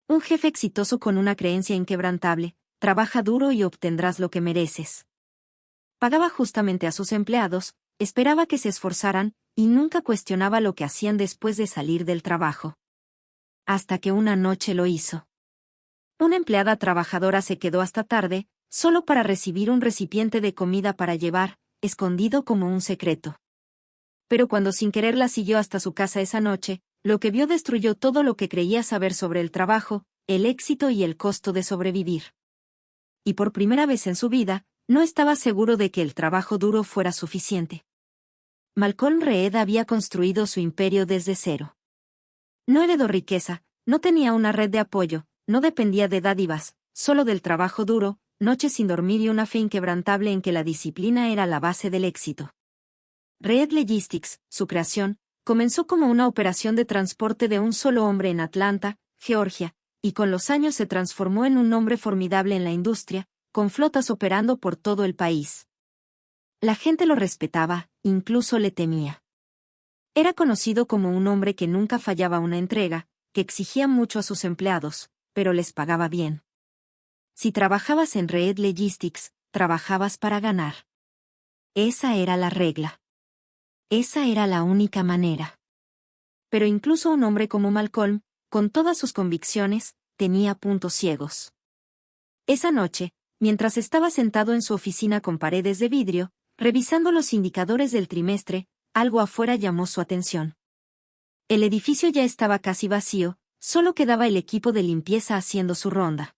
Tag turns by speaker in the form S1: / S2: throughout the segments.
S1: Un jefe exitoso con una creencia inquebrantable: trabaja duro y obtendrás lo que mereces. Pagaba justamente a sus empleados, esperaba que se esforzaran, y nunca cuestionaba lo que hacían después de salir del trabajo. Hasta que una noche lo hizo. Una empleada trabajadora se quedó hasta tarde, solo para recibir un recipiente de comida para llevar, escondido como un secreto. Pero cuando sin querer la siguió hasta su casa esa noche, lo que vio destruyó todo lo que creía saber sobre el trabajo, el éxito y el costo de sobrevivir. Y por primera vez en su vida, no estaba seguro de que el trabajo duro fuera suficiente. Malcolm Reed había construido su imperio desde cero. No heredó riqueza, no tenía una red de apoyo, no dependía de dádivas, solo del trabajo duro, noches sin dormir y una fe inquebrantable en que la disciplina era la base del éxito. Reed Logistics, su creación, comenzó como una operación de transporte de un solo hombre en Atlanta, Georgia, y con los años se transformó en un nombre formidable en la industria, con flotas operando por todo el país. La gente lo respetaba, incluso le temía. Era conocido como un hombre que nunca fallaba una entrega, que exigía mucho a sus empleados, pero les pagaba bien. Si trabajabas en Reed Logistics, trabajabas para ganar. Esa era la regla. Esa era la única manera. Pero incluso un hombre como Malcolm, con todas sus convicciones, tenía puntos ciegos. Esa noche, mientras estaba sentado en su oficina con paredes de vidrio, revisando los indicadores del trimestre, algo afuera llamó su atención. El edificio ya estaba casi vacío, solo quedaba el equipo de limpieza haciendo su ronda.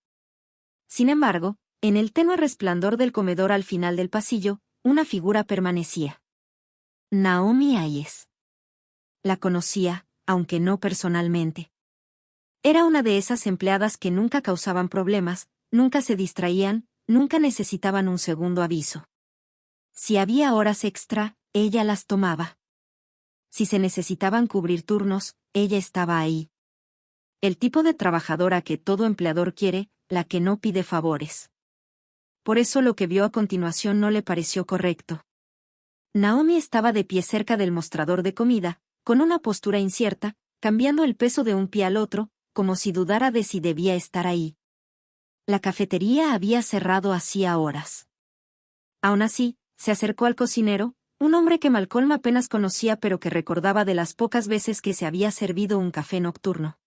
S1: Sin embargo, en el tenue resplandor del comedor al final del pasillo, una figura permanecía. Naomi Hayes. La conocía, aunque no personalmente. Era una de esas empleadas que nunca causaban problemas, nunca se distraían, nunca necesitaban un segundo aviso. Si había horas extra, ella las tomaba. Si se necesitaban cubrir turnos, ella estaba ahí. El tipo de trabajadora que todo empleador quiere, la que no pide favores. Por eso lo que vio a continuación no le pareció correcto. Naomi estaba de pie cerca del mostrador de comida, con una postura incierta, cambiando el peso de un pie al otro, como si dudara de si debía estar ahí. La cafetería había cerrado hacía horas. Aún así, se acercó al cocinero, un hombre que Malcolm apenas conocía pero que recordaba de las pocas veces que se había servido un café nocturno.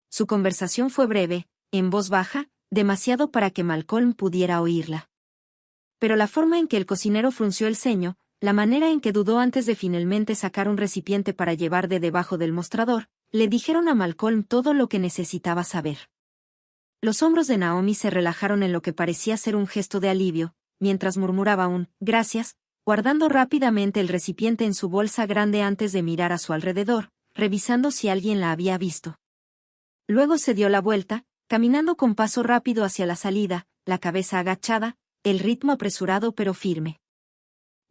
S1: Su conversación fue breve, en voz baja, demasiado para que Malcolm pudiera oírla. Pero la forma en que el cocinero frunció el ceño, la manera en que dudó antes de finalmente sacar un recipiente para llevar de debajo del mostrador, le dijeron a Malcolm todo lo que necesitaba saber. Los hombros de Naomi se relajaron en lo que parecía ser un gesto de alivio, mientras murmuraba un «gracias», guardando rápidamente el recipiente en su bolsa grande antes de mirar a su alrededor, revisando si alguien la había visto. Luego se dio la vuelta, caminando con paso rápido hacia la salida, la cabeza agachada, el ritmo apresurado pero firme.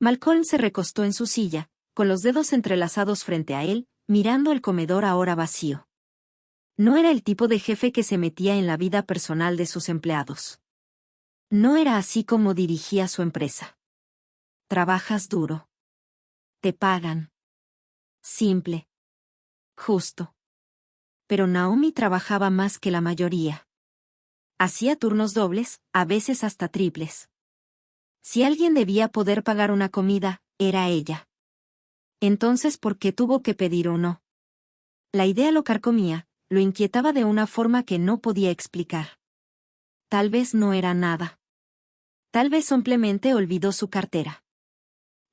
S1: Malcolm se recostó en su silla, con los dedos entrelazados frente a él, mirando el comedor ahora vacío. No era el tipo de jefe que se metía en la vida personal de sus empleados. No era así como dirigía su empresa. Trabajas duro. Te pagan. Simple. Justo. Pero Naomi trabajaba más que la mayoría. Hacía turnos dobles, a veces hasta triples. Si alguien debía poder pagar una comida, era ella. Entonces, ¿por qué tuvo que pedir uno? La idea lo carcomía, lo inquietaba de una forma que no podía explicar. Tal vez no era nada. Tal vez simplemente olvidó su cartera.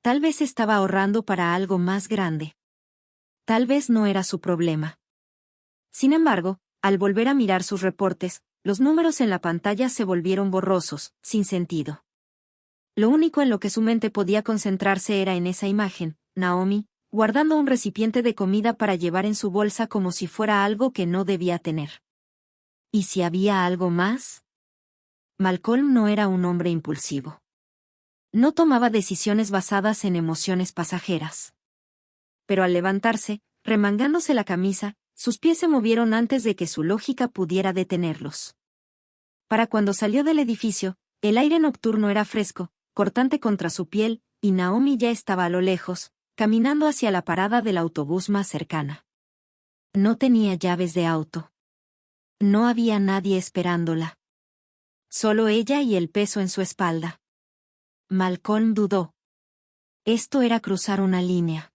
S1: Tal vez estaba ahorrando para algo más grande. Tal vez no era su problema. Sin embargo, al volver a mirar sus reportes, los números en la pantalla se volvieron borrosos, sin sentido. Lo único en lo que su mente podía concentrarse era en esa imagen, Naomi, guardando un recipiente de comida para llevar en su bolsa como si fuera algo que no debía tener. ¿Y si había algo más? Malcolm no era un hombre impulsivo. No tomaba decisiones basadas en emociones pasajeras. Pero al levantarse, remangándose la camisa, sus pies se movieron antes de que su lógica pudiera detenerlos. Para cuando salió del edificio, el aire nocturno era fresco, cortante contra su piel, y Naomi ya estaba a lo lejos, caminando hacia la parada del autobús más cercana. No tenía llaves de auto. No había nadie esperándola. Solo ella y el peso en su espalda. Malcolm dudó. Esto era cruzar una línea.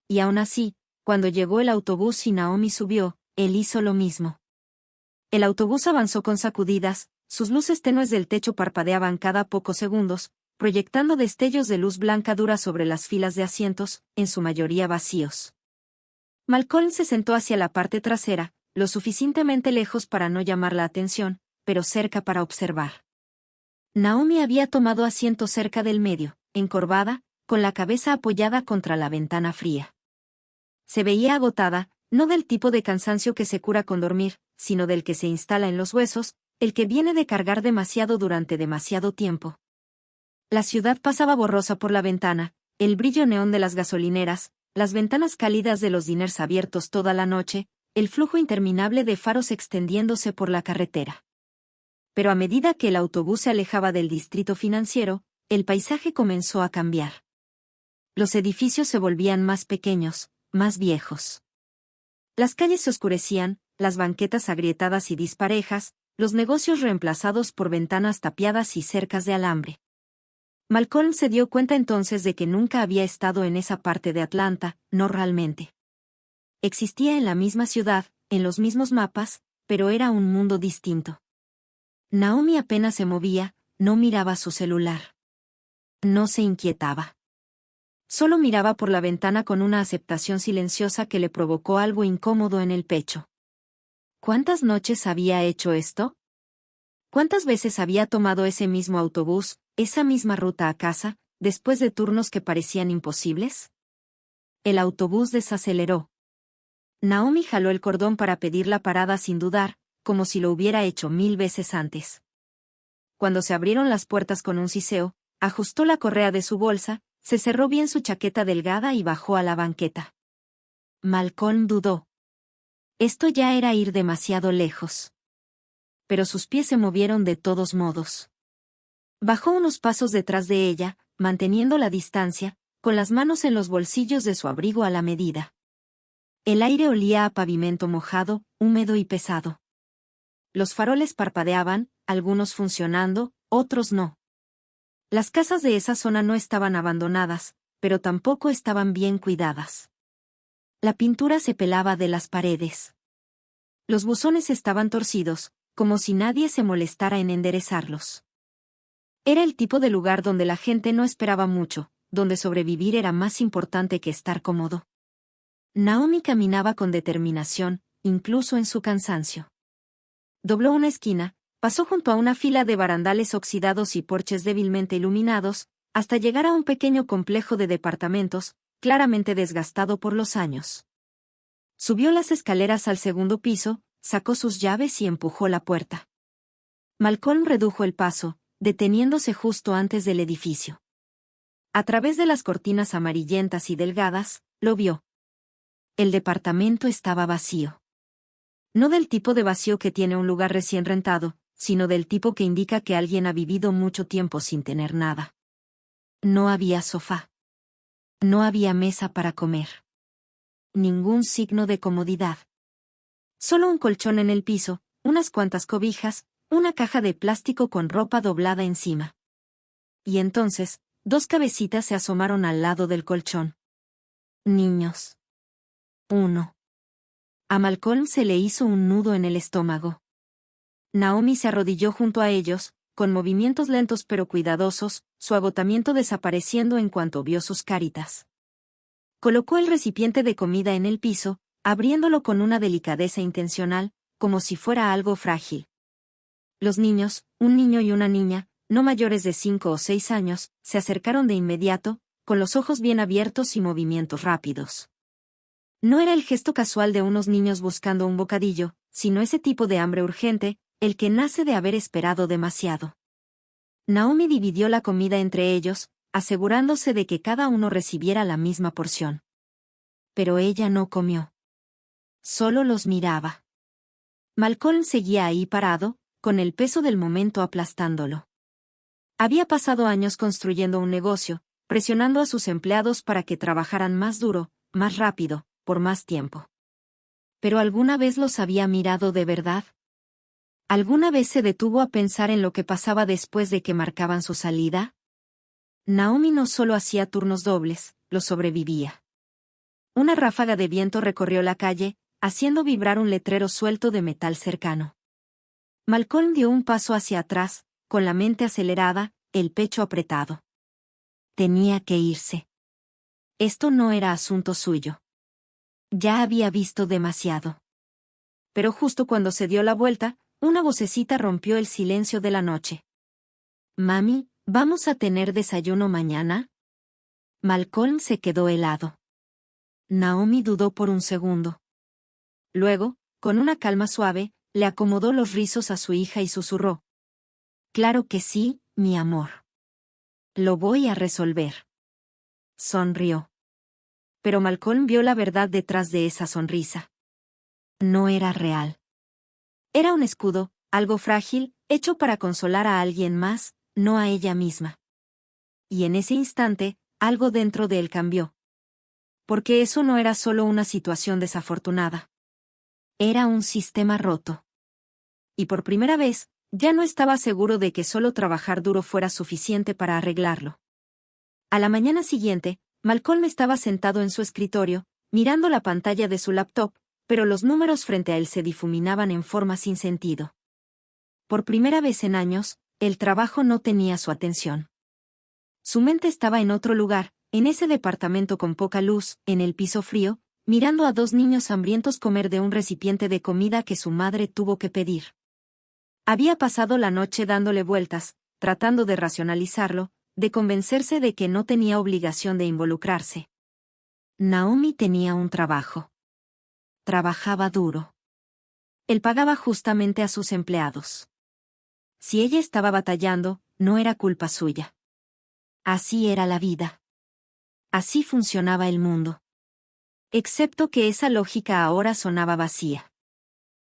S1: Y aún así, cuando llegó el autobús y Naomi subió, él hizo lo mismo. El autobús avanzó con sacudidas, sus luces tenues del techo parpadeaban cada pocos segundos, proyectando destellos de luz blanca dura sobre las filas de asientos, en su mayoría vacíos. Malcolm se sentó hacia la parte trasera, lo suficientemente lejos para no llamar la atención, pero cerca para observar. Naomi había tomado asiento cerca del medio, encorvada, con la cabeza apoyada contra la ventana fría. Se veía agotada, no del tipo de cansancio que se cura con dormir, sino del que se instala en los huesos, el que viene de cargar demasiado durante demasiado tiempo. La ciudad pasaba borrosa por la ventana, el brillo neón de las gasolineras, las ventanas cálidas de los diners abiertos toda la noche, el flujo interminable de faros extendiéndose por la carretera. Pero a medida que el autobús se alejaba del distrito financiero, el paisaje comenzó a cambiar. Los edificios se volvían más pequeños, más viejos. Las calles se oscurecían, las banquetas agrietadas y disparejas, los negocios reemplazados por ventanas tapiadas y cercas de alambre. Malcolm se dio cuenta entonces de que nunca había estado en esa parte de Atlanta, no realmente. Existía en la misma ciudad, en los mismos mapas, pero era un mundo distinto. Naomi apenas se movía, no miraba su celular. No se inquietaba. Solo miraba por la ventana con una aceptación silenciosa que le provocó algo incómodo en el pecho. ¿Cuántas noches había hecho esto? ¿Cuántas veces había tomado ese mismo autobús, esa misma ruta a casa, después de turnos que parecían imposibles? El autobús desaceleró. Naomi jaló el cordón para pedir la parada sin dudar, como si lo hubiera hecho 1000 veces antes. Cuando se abrieron las puertas con un siseo, ajustó la correa de su bolsa, se cerró bien su chaqueta delgada y bajó a la banqueta. Malcolm dudó. Esto ya era ir demasiado lejos. Pero sus pies se movieron de todos modos. Bajó unos pasos detrás de ella, manteniendo la distancia, con las manos en los bolsillos de su abrigo a la medida. El aire olía a pavimento mojado, húmedo y pesado. Los faroles parpadeaban, algunos funcionando, otros no. Las casas de esa zona no estaban abandonadas, pero tampoco estaban bien cuidadas. La pintura se pelaba de las paredes. Los buzones estaban torcidos, como si nadie se molestara en enderezarlos. Era el tipo de lugar donde la gente no esperaba mucho, donde sobrevivir era más importante que estar cómodo. Naomi caminaba con determinación, incluso en su cansancio. Dobló una esquina, pasó junto a una fila de barandales oxidados y porches débilmente iluminados, hasta llegar a un pequeño complejo de departamentos, claramente desgastado por los años. Subió las escaleras al segundo piso, sacó sus llaves y empujó la puerta. Malcolm redujo el paso, deteniéndose justo antes del edificio. A través de las cortinas amarillentas y delgadas, lo vio. El departamento estaba vacío. No del tipo de vacío que tiene un lugar recién rentado, sino del tipo que indica que alguien ha vivido mucho tiempo sin tener nada. No había sofá. No había mesa para comer. Ningún signo de comodidad. Solo un colchón en el piso, unas cuantas cobijas, una caja de plástico con ropa doblada encima. Y entonces, 2 cabecitas se asomaron al lado del colchón. Niños. 1. A Malcolm se le hizo un nudo en el estómago. Naomi se arrodilló junto a ellos, con movimientos lentos pero cuidadosos, su agotamiento desapareciendo en cuanto vio sus caritas. Colocó el recipiente de comida en el piso, abriéndolo con una delicadeza intencional, como si fuera algo frágil. Los niños, un niño y una niña, no mayores de 5 o 6 años, se acercaron de inmediato, con los ojos bien abiertos y movimientos rápidos. No era el gesto casual de unos niños buscando un bocadillo, sino ese tipo de hambre urgente, el que nace de haber esperado demasiado. Naomi dividió la comida entre ellos, asegurándose de que cada uno recibiera la misma porción. Pero ella no comió. Solo los miraba. Malcolm seguía ahí parado, con el peso del momento aplastándolo. Había pasado años construyendo un negocio, presionando a sus empleados para que trabajaran más duro, más rápido, por más tiempo. ¿Pero alguna vez los había mirado de verdad? ¿Alguna vez se detuvo a pensar en lo que pasaba después de que marcaban su salida? Naomi no solo hacía turnos dobles, los sobrevivía. Una ráfaga de viento recorrió la calle, haciendo vibrar un letrero suelto de metal cercano. Malcolm dio un paso hacia atrás, con la mente acelerada, el pecho apretado. Tenía que irse. Esto no era asunto suyo. Ya había visto demasiado. Pero justo cuando se dio la vuelta, una vocecita rompió el silencio de la noche. «Mami, ¿vamos a tener desayuno mañana?» Malcolm se quedó helado. Naomi dudó por un segundo. Luego, con una calma suave, le acomodó los rizos a su hija y susurró. «Claro que sí, mi amor. Lo voy a resolver». Sonrió. Pero Malcolm vio la verdad detrás de esa sonrisa. No era real. Era un escudo, algo frágil, hecho para consolar a alguien más, no a ella misma. Y en ese instante, algo dentro de él cambió. Porque eso no era solo una situación desafortunada. Era un sistema roto. Y por primera vez, ya no estaba seguro de que solo trabajar duro fuera suficiente para arreglarlo. A la mañana siguiente, Malcolm estaba sentado en su escritorio, mirando la pantalla de su laptop, pero los números frente a él se difuminaban en forma sin sentido. Por primera vez en años, el trabajo no tenía su atención. Su mente estaba en otro lugar, en ese departamento con poca luz, en el piso frío, mirando a dos niños hambrientos comer de un recipiente de comida que su madre tuvo que pedir. Había pasado la noche dándole vueltas, tratando de racionalizarlo, de convencerse de que no tenía obligación de involucrarse. Naomi tenía un trabajo. Trabajaba duro. Él pagaba justamente a sus empleados. Si ella estaba batallando, no era culpa suya. Así era la vida. Así funcionaba el mundo. Excepto que esa lógica ahora sonaba vacía.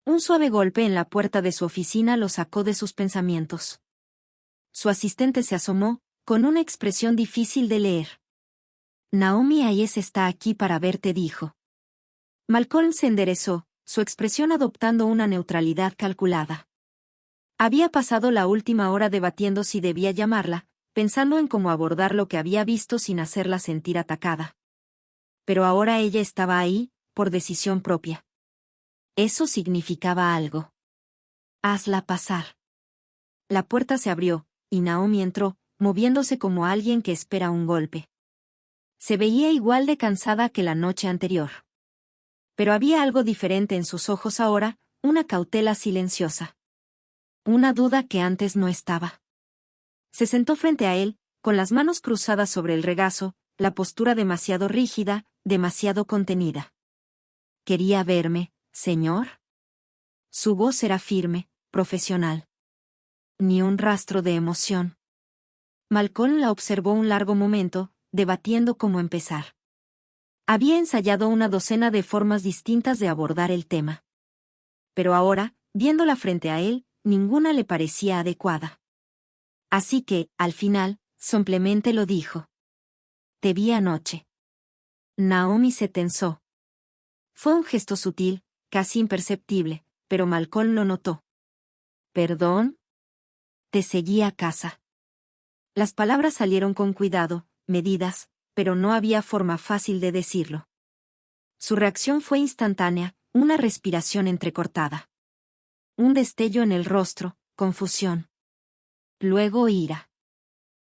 S1: Un suave golpe en la puerta de su oficina lo sacó de sus pensamientos. Su asistente se asomó, con una expresión difícil de leer. «Naomi Hayes está aquí para verte», dijo. Malcolm se enderezó, su expresión adoptando una neutralidad calculada. Había pasado la última hora debatiendo si debía llamarla, pensando en cómo abordar lo que había visto sin hacerla sentir atacada. Pero ahora ella estaba ahí, por decisión propia. Eso significaba algo. «Hazla pasar». La puerta se abrió, y Naomi entró, moviéndose como alguien que espera un golpe. Se veía igual de cansada que la noche anterior. Pero había algo diferente en sus ojos ahora, una cautela silenciosa. Una duda que antes no estaba. Se sentó frente a él, con las manos cruzadas sobre el regazo, la postura demasiado rígida, demasiado contenida. «¿Quería verme, señor?» Su voz era firme, profesional. Ni un rastro de emoción. Malcolm la observó un largo momento, debatiendo cómo empezar. Había ensayado una docena de formas distintas de abordar el tema. Pero ahora, viéndola frente a él, ninguna le parecía adecuada. Así que, al final, simplemente lo dijo. «Te vi anoche». Naomi se tensó. Fue un gesto sutil, casi imperceptible, pero Malcolm lo notó. «¿Perdón?» «Te seguí a casa». Las palabras salieron con cuidado, medidas, pero no había forma fácil de decirlo. Su reacción fue instantánea, una respiración entrecortada. Un destello en el rostro, confusión. Luego ira.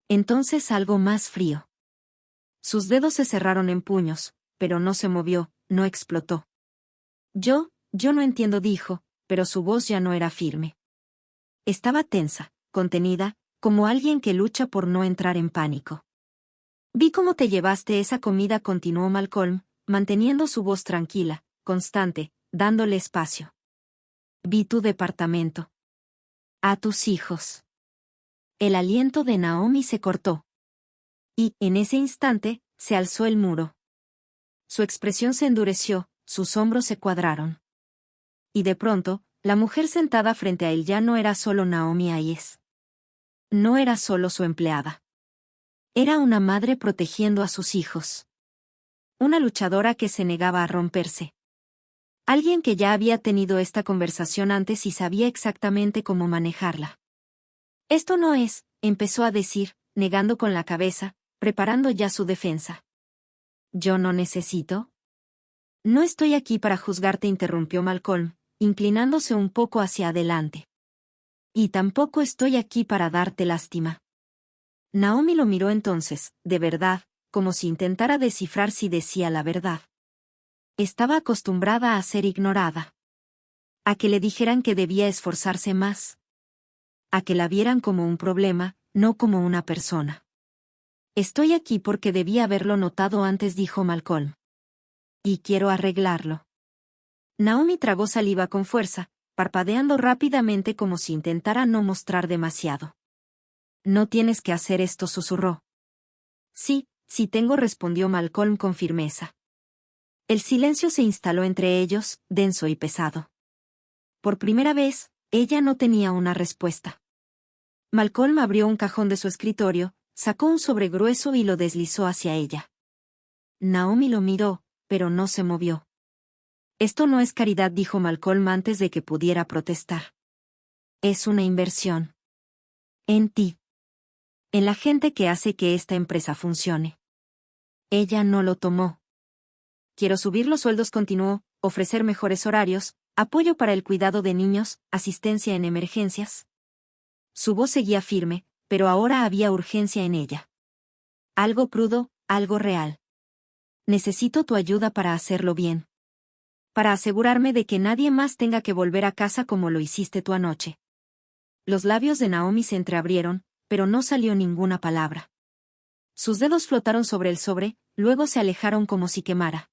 S1: Entonces algo más frío. Sus dedos se cerraron en puños, pero no se movió, no explotó. Yo no entiendo», dijo, pero su voz ya no era firme. Estaba tensa, contenida, como alguien que lucha por no entrar en pánico. «Vi cómo te llevaste esa comida», continuó Malcolm, manteniendo su voz tranquila, constante, dándole espacio. «Vi tu departamento. A tus hijos». El aliento de Naomi se cortó. Y, en ese instante, se alzó el muro. Su expresión se endureció, sus hombros se cuadraron. Y de pronto, la mujer sentada frente a él ya no era solo Naomi Hayes. No era solo su empleada. Era una madre protegiendo a sus hijos. Una luchadora que se negaba a romperse. Alguien que ya había tenido esta conversación antes y sabía exactamente cómo manejarla. Esto no es, empezó a decir, negando con la cabeza, preparando ya su defensa. ¿Yo no necesito? No estoy aquí para juzgarte, interrumpió Malcolm, inclinándose un poco hacia adelante. Y tampoco estoy aquí para darte lástima. Naomi lo miró entonces, de verdad, como si intentara descifrar si decía la verdad. Estaba acostumbrada a ser ignorada. A que le dijeran que debía esforzarse más. A que la vieran como un problema, no como una persona. Estoy aquí porque debía haberlo notado antes, dijo Malcolm. Y quiero arreglarlo. Naomi tragó saliva con fuerza, parpadeando rápidamente como si intentara no mostrar demasiado. No tienes que hacer esto, susurró. Sí, sí tengo, respondió Malcolm con firmeza. El silencio se instaló entre ellos, denso y pesado. Por primera vez, ella no tenía una respuesta. Malcolm abrió un cajón de su escritorio, sacó un sobre grueso y lo deslizó hacia ella. Naomi lo miró, pero no se movió. Esto no es caridad, dijo Malcolm antes de que pudiera protestar. Es una inversión. En ti. En la gente que hace que esta empresa funcione. Ella no lo tomó. Quiero subir los sueldos, continuó, ofrecer mejores horarios, apoyo para el cuidado de niños, asistencia en emergencias. Su voz seguía firme, pero ahora había urgencia en ella. Algo crudo, algo real. Necesito tu ayuda para hacerlo bien. Para asegurarme de que nadie más tenga que volver a casa como lo hiciste tú anoche. Los labios de Naomi se entreabrieron, pero no salió ninguna palabra. Sus dedos flotaron sobre el sobre, luego se alejaron como si quemara.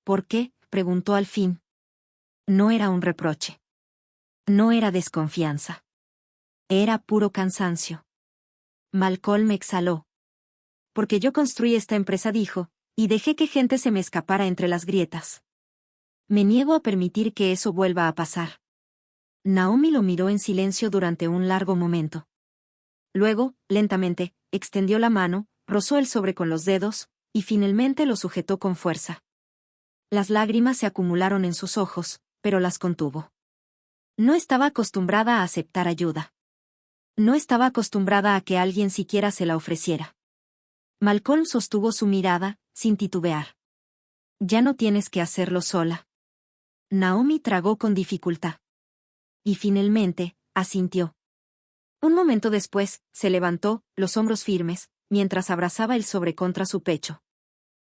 S1: ¿Por qué?, preguntó al fin. No era un reproche. No era desconfianza. Era puro cansancio. Malcolm exhaló. Porque yo construí esta empresa, dijo, y dejé que gente se me escapara entre las grietas. Me niego a permitir que eso vuelva a pasar. Naomi lo miró en silencio durante un largo momento. Luego, lentamente, extendió la mano, rozó el sobre con los dedos, y finalmente lo sujetó con fuerza. Las lágrimas se acumularon en sus ojos, pero las contuvo. No estaba acostumbrada a aceptar ayuda. No estaba acostumbrada a que alguien siquiera se la ofreciera. Malcolm sostuvo su mirada, sin titubear. Ya no tienes que hacerlo sola. Naomi tragó con dificultad. Y finalmente, asintió. Un momento después, se levantó, los hombros firmes, mientras abrazaba el sobre contra su pecho.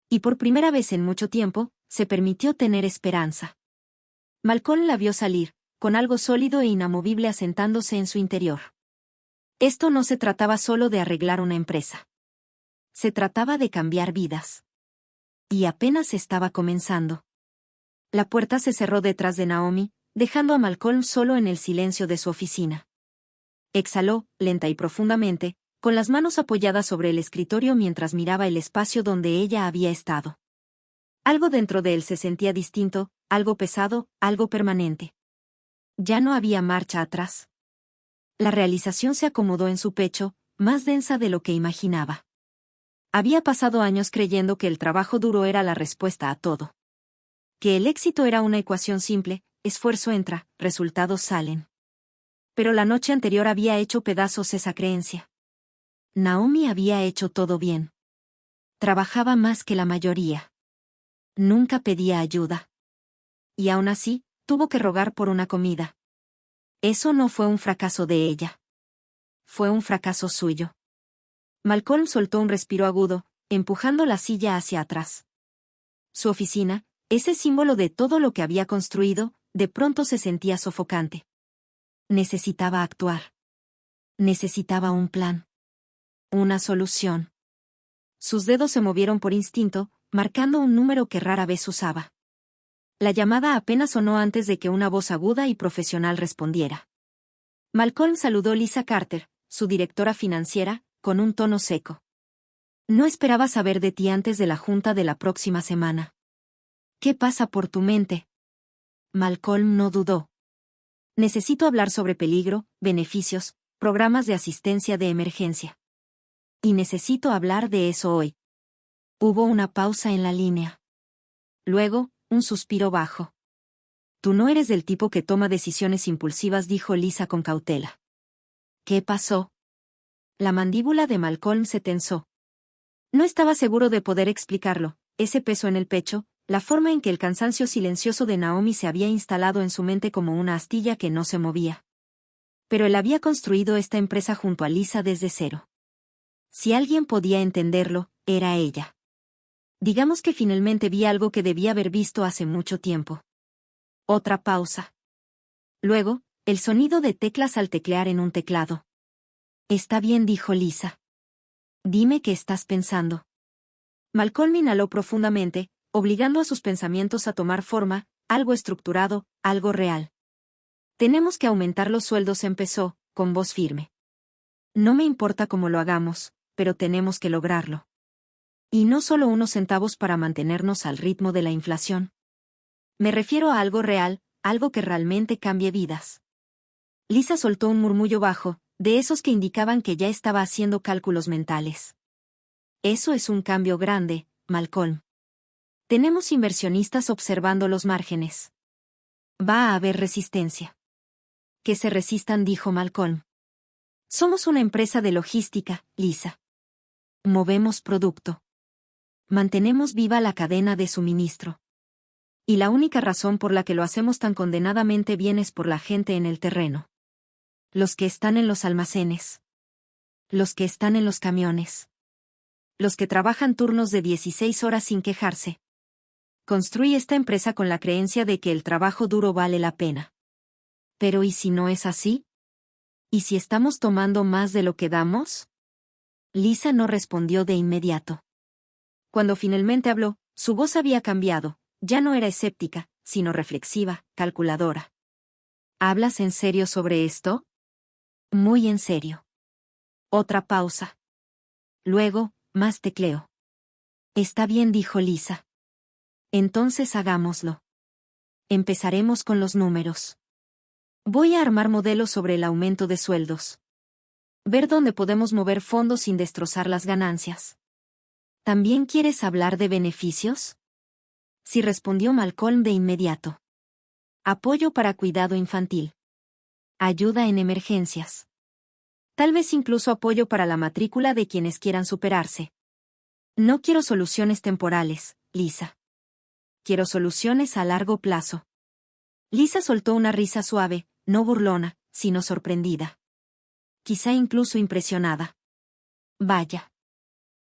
S1: Y por primera vez en mucho tiempo, se permitió tener esperanza. Malcolm la vio salir, con algo sólido e inamovible asentándose en su interior. Esto no se trataba solo de arreglar una empresa. Se trataba de cambiar vidas. Y apenas estaba comenzando. La puerta se cerró detrás de Naomi, dejando a Malcolm solo en el silencio de su oficina. Exhaló, lenta y profundamente, con las manos apoyadas sobre el escritorio mientras miraba el espacio donde ella había estado. Algo dentro de él se sentía distinto, algo pesado, algo permanente. Ya no había marcha atrás. La realización se acomodó en su pecho, más densa de lo que imaginaba. Había pasado años creyendo que el trabajo duro era la respuesta a todo. Que el éxito era una ecuación simple, esfuerzo entra, resultados salen. Pero la noche anterior había hecho pedazos esa creencia. Naomi había hecho todo bien. Trabajaba más que la mayoría. Nunca pedía ayuda. Y aún así, tuvo que rogar por una comida. Eso no fue un fracaso de ella. Fue un fracaso suyo. Malcolm soltó un respiro agudo, empujando la silla hacia atrás. Su oficina, ese símbolo de todo lo que había construido, de pronto se sentía sofocante. Necesitaba actuar. Necesitaba un plan. Una solución. Sus dedos se movieron por instinto, marcando un número que rara vez usaba. La llamada apenas sonó antes de que una voz aguda y profesional respondiera. Malcolm saludó a Lisa Carter, su directora financiera, con un tono seco. No esperaba saber de ti antes de la junta de la próxima semana. ¿Qué pasa por tu mente? Malcolm no dudó. Necesito hablar sobre peligro, beneficios, programas de asistencia de emergencia. Y necesito hablar de eso hoy. Hubo una pausa en la línea. Luego, un suspiro bajo. Tú no eres del tipo que toma decisiones impulsivas, dijo Lisa con cautela. ¿Qué pasó? La mandíbula de Malcolm se tensó. No estaba seguro de poder explicarlo, ese peso en el pecho, la forma en que el cansancio silencioso de Naomi se había instalado en su mente como una astilla que no se movía. Pero él había construido esta empresa junto a Lisa desde cero. Si alguien podía entenderlo, era ella. Digamos que finalmente vi algo que debía haber visto hace mucho tiempo. Otra pausa. Luego, el sonido de teclas al teclear en un teclado. Está bien, dijo Lisa. Dime qué estás pensando. Malcolm inhaló profundamente, obligando a sus pensamientos a tomar forma, algo estructurado, algo real. Tenemos que aumentar los sueldos, empezó, con voz firme. No me importa cómo lo hagamos, pero tenemos que lograrlo. Y no solo unos centavos para mantenernos al ritmo de la inflación. Me refiero a algo real, algo que realmente cambie vidas. Lisa soltó un murmullo bajo, de esos que indicaban que ya estaba haciendo cálculos mentales. Eso es un cambio grande, Malcolm. Tenemos inversionistas observando los márgenes. Va a haber resistencia. Que se resistan, dijo Malcolm. Somos una empresa de logística, Lisa. Movemos producto. Mantenemos viva la cadena de suministro. Y la única razón por la que lo hacemos tan condenadamente bien es por la gente en el terreno. Los que están en los almacenes. Los que están en los camiones. Los que trabajan turnos de 16 horas sin quejarse. Construí esta empresa con la creencia de que el trabajo duro vale la pena. Pero ¿y si no es así? ¿Y si estamos tomando más de lo que damos? Lisa no respondió de inmediato. Cuando finalmente habló, su voz había cambiado, ya no era escéptica, sino reflexiva, calculadora. ¿Hablas en serio sobre esto? Muy en serio. Otra pausa. Luego, más tecleo. Está bien, dijo Lisa. Entonces hagámoslo. Empezaremos con los números. Voy a armar modelos sobre el aumento de sueldos. Ver dónde podemos mover fondos sin destrozar las ganancias. ¿También quieres hablar de beneficios? Sí, respondió Malcolm de inmediato. Apoyo para cuidado infantil. Ayuda en emergencias. Tal vez incluso apoyo para la matrícula de quienes quieran superarse. No quiero soluciones temporales, Lisa. Quiero soluciones a largo plazo. Lisa soltó una risa suave, no burlona, sino sorprendida. Quizá incluso impresionada. Vaya.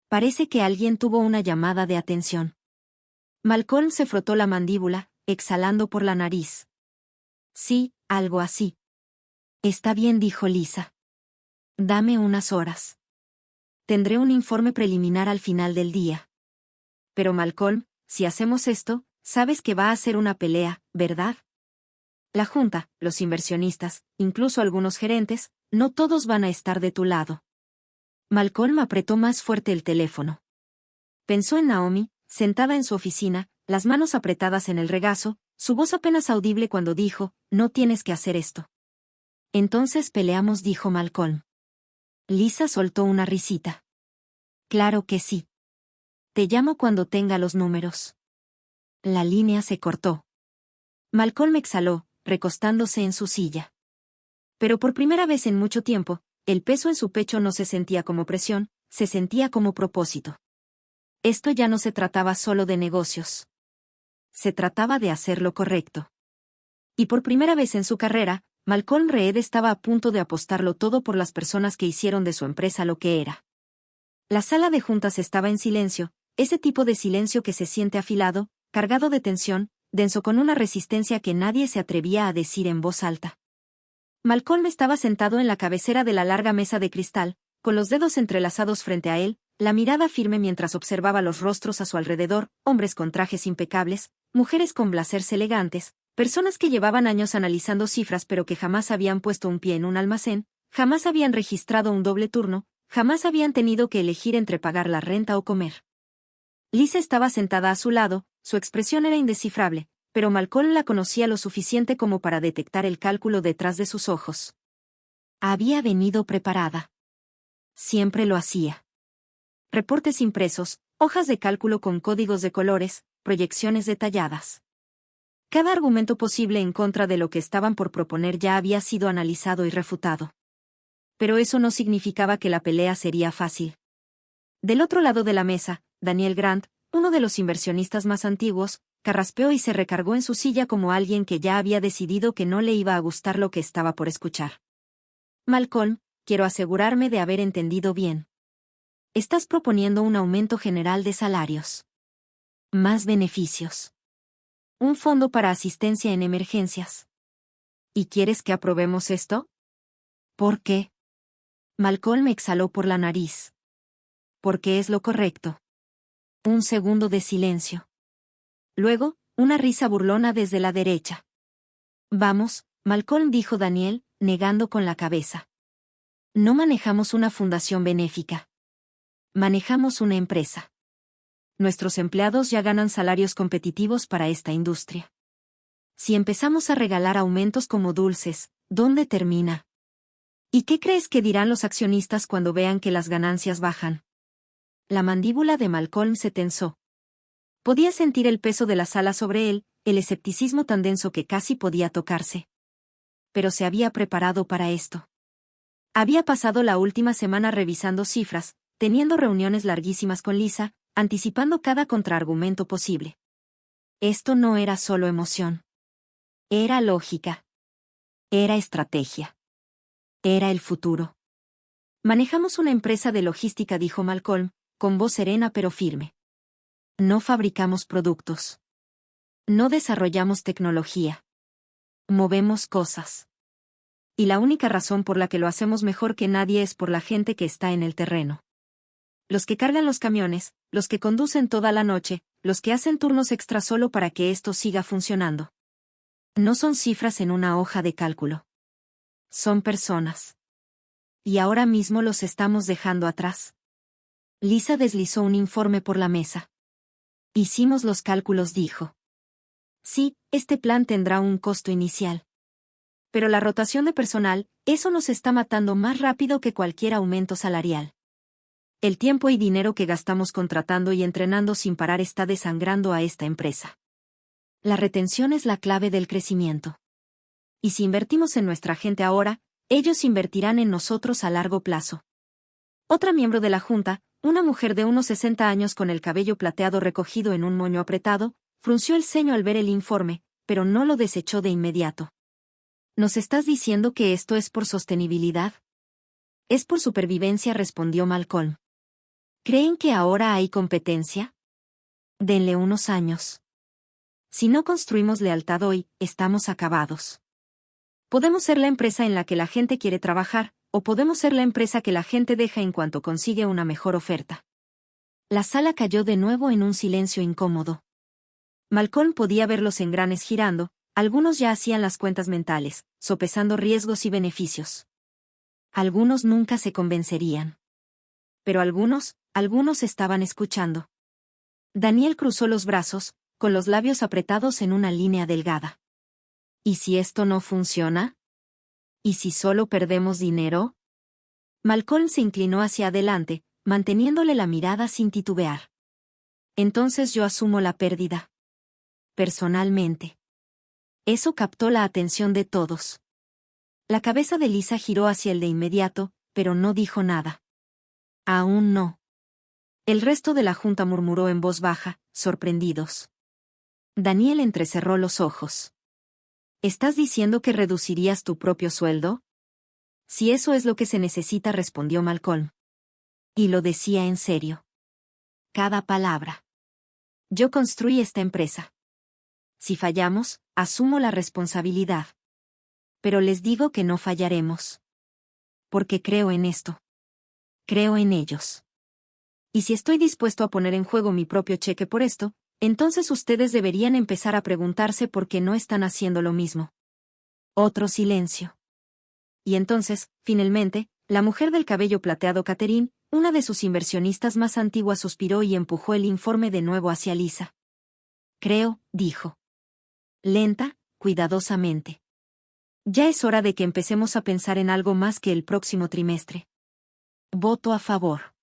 S1: Parece que alguien tuvo una llamada de atención. Malcolm se frotó la mandíbula, exhalando por la nariz. Sí, algo así. Está bien, dijo Lisa. Dame unas horas. Tendré un informe preliminar al final del día. Pero Malcolm, si hacemos esto, sabes que va a ser una pelea, ¿verdad? La junta, los inversionistas, incluso algunos gerentes, no todos van a estar de tu lado. Malcolm apretó más fuerte el teléfono. Pensó en Naomi, sentada en su oficina, las manos apretadas en el regazo, su voz apenas audible cuando dijo, no tienes que hacer esto. Entonces peleamos, dijo Malcolm. Lisa soltó una risita. Claro que sí. Te llamo cuando tenga los números. La línea se cortó. Malcolm exhaló, recostándose en su silla. Pero por primera vez en mucho tiempo, el peso en su pecho no se sentía como presión, se sentía como propósito. Esto ya no se trataba solo de negocios. Se trataba de hacer lo correcto. Y por primera vez en su carrera, Malcolm Reed estaba a punto de apostarlo todo por las personas que hicieron de su empresa lo que era. La sala de juntas estaba en silencio, ese tipo de silencio que se siente afilado, cargado de tensión, denso con una resistencia que nadie se atrevía a decir en voz alta. Malcolm estaba sentado en la cabecera de la larga mesa de cristal, con los dedos entrelazados frente a él, la mirada firme mientras observaba los rostros a su alrededor, hombres con trajes impecables, mujeres con blazers elegantes, personas que llevaban años analizando cifras pero que jamás habían puesto un pie en un almacén, jamás habían registrado un doble turno, jamás habían tenido que elegir entre pagar la renta o comer. Lisa estaba sentada a su lado, su expresión era indescifrable, pero Malcolm la conocía lo suficiente como para detectar el cálculo detrás de sus ojos. Había venido preparada. Siempre lo hacía. Reportes impresos, hojas de cálculo con códigos de colores, proyecciones detalladas. Cada argumento posible en contra de lo que estaban por proponer ya había sido analizado y refutado. Pero eso no significaba que la pelea sería fácil. Del otro lado de la mesa, Daniel Grant, uno de los inversionistas más antiguos, carraspeó y se recargó en su silla como alguien que ya había decidido que no le iba a gustar lo que estaba por escuchar. Malcolm, quiero asegurarme de haber entendido bien. Estás proponiendo un aumento general de salarios. Más beneficios. Un fondo para asistencia en emergencias. ¿Y quieres que aprobemos esto? ¿Por qué? Malcolm exhaló por la nariz. Porque es lo correcto. Un segundo de silencio. Luego, una risa burlona desde la derecha. Vamos, Malcolm, dijo Daniel, negando con la cabeza. No manejamos una fundación benéfica. Manejamos una empresa. Nuestros empleados ya ganan salarios competitivos para esta industria. Si empezamos a regalar aumentos como dulces, ¿dónde termina? ¿Y qué crees que dirán los accionistas cuando vean que las ganancias bajan? La mandíbula de Malcolm se tensó. Podía sentir el peso de la sala sobre él, el escepticismo tan denso que casi podía tocarse. Pero se había preparado para esto. Había pasado la última semana revisando cifras, teniendo reuniones larguísimas con Lisa, anticipando cada contraargumento posible. Esto no era solo emoción. Era lógica. Era estrategia. Era el futuro. Manejamos una empresa de logística, dijo Malcolm, con voz serena pero firme. No fabricamos productos. No desarrollamos tecnología. Movemos cosas. Y la única razón por la que lo hacemos mejor que nadie es por la gente que está en el terreno. Los que cargan los camiones, los que conducen toda la noche, los que hacen turnos extra solo para que esto siga funcionando. No son cifras en una hoja de cálculo. Son personas. Y ahora mismo los estamos dejando atrás. Lisa deslizó un informe por la mesa. Hicimos los cálculos, dijo. Sí, este plan tendrá un costo inicial. Pero la rotación de personal, eso nos está matando más rápido que cualquier aumento salarial. El tiempo y dinero que gastamos contratando y entrenando sin parar está desangrando a esta empresa. La retención es la clave del crecimiento. Y si invertimos en nuestra gente ahora, ellos invertirán en nosotros a largo plazo. Otra miembro de la junta, una mujer de unos 60 años con el cabello plateado recogido en un moño apretado, frunció el ceño al ver el informe, pero no lo desechó de inmediato. ¿Nos estás diciendo que esto es por sostenibilidad? Es por supervivencia, respondió Malcolm. ¿Creen que ahora hay competencia? Denle unos años. Si no construimos lealtad hoy, estamos acabados. Podemos ser la empresa en la que la gente quiere trabajar, o podemos ser la empresa que la gente deja en cuanto consigue una mejor oferta. La sala cayó de nuevo en un silencio incómodo. Malcolm podía ver los engranes girando, algunos ya hacían las cuentas mentales, sopesando riesgos y beneficios. Algunos nunca se convencerían. Pero algunos estaban escuchando. Daniel cruzó los brazos, con los labios apretados en una línea delgada. ¿Y si esto no funciona? ¿Y si solo perdemos dinero? Malcolm se inclinó hacia adelante, manteniéndole la mirada sin titubear. Entonces yo asumo la pérdida. Personalmente. Eso captó la atención de todos. La cabeza de Lisa giró hacia él de inmediato, pero no dijo nada. Aún no. El resto de la junta murmuró en voz baja, sorprendidos. Daniel entrecerró los ojos. ¿Estás diciendo que reducirías tu propio sueldo? Si eso es lo que se necesita, respondió Malcolm. Y lo decía en serio. Cada palabra. Yo construí esta empresa. Si fallamos, asumo la responsabilidad. Pero les digo que no fallaremos. Porque creo en esto. Creo en ellos. Y si estoy dispuesto a poner en juego mi propio cheque por esto, entonces ustedes deberían empezar a preguntarse por qué no están haciendo lo mismo. Otro silencio. Y entonces, finalmente, la mujer del cabello plateado Catherine, una de sus inversionistas más antiguas, suspiró y empujó el informe de nuevo hacia Lisa. Creo, dijo. Lenta, cuidadosamente. Ya es hora de que empecemos a pensar en algo más que el próximo trimestre. Voto a favor.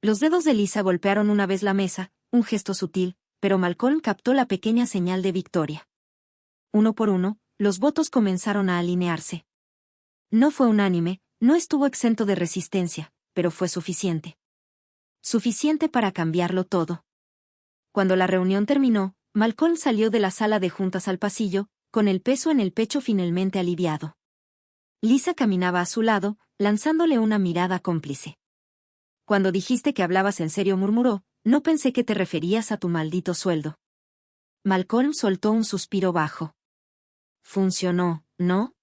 S1: Los dedos de Lisa golpearon una vez la mesa, un gesto sutil, pero Malcolm captó la pequeña señal de victoria. uno por uno, los votos comenzaron a alinearse. No fue unánime, no estuvo exento de resistencia, pero fue suficiente. Suficiente para cambiarlo todo. Cuando la reunión terminó, Malcolm salió de la sala de juntas al pasillo, con el peso en el pecho finalmente aliviado. Lisa caminaba a su lado, lanzándole una mirada cómplice. Cuando dijiste que hablabas en serio, murmuró, no pensé que te referías a tu maldito sueldo. Malcolm soltó un suspiro bajo. Funcionó, ¿no?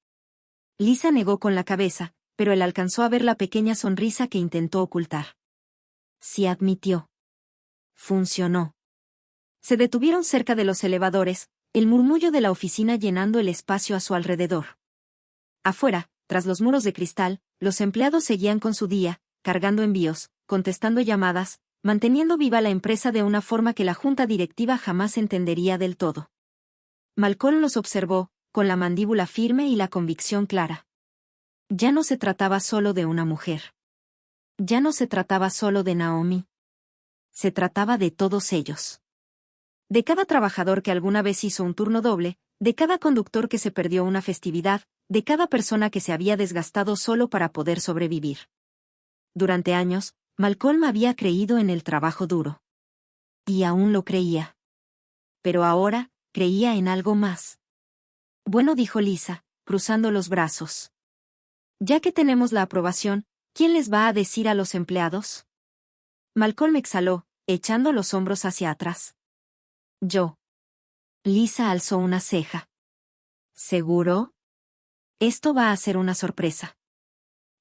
S1: Lisa negó con la cabeza, pero él alcanzó a ver la pequeña sonrisa que intentó ocultar. Sí, admitió. Funcionó. Se detuvieron cerca de los elevadores, el murmullo de la oficina llenando el espacio a su alrededor. Afuera, tras los muros de cristal, los empleados seguían con su día, cargando envíos, contestando llamadas, manteniendo viva la empresa de una forma que la junta directiva jamás entendería del todo. Malcolm los observó, con la mandíbula firme y la convicción clara. Ya no se trataba solo de una mujer. Ya no se trataba solo de Naomi. Se trataba de todos ellos. De cada trabajador que alguna vez hizo un turno doble, de cada conductor que se perdió una festividad, de cada persona que se había desgastado solo para poder sobrevivir. Durante años, Malcolm había creído en el trabajo duro. Y aún lo creía. Pero ahora, creía en algo más. Bueno, dijo Lisa, cruzando los brazos. Ya que tenemos la aprobación, ¿quién les va a decir a los empleados? Malcolm exhaló, echando los hombros hacia atrás. Yo. Lisa alzó una ceja. ¿Seguro? Esto va a ser una sorpresa.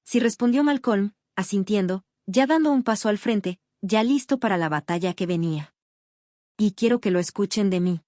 S1: Sí, respondió Malcolm, asintiendo, ya dando un paso al frente, ya listo para la batalla que venía. Y quiero que lo escuchen de mí.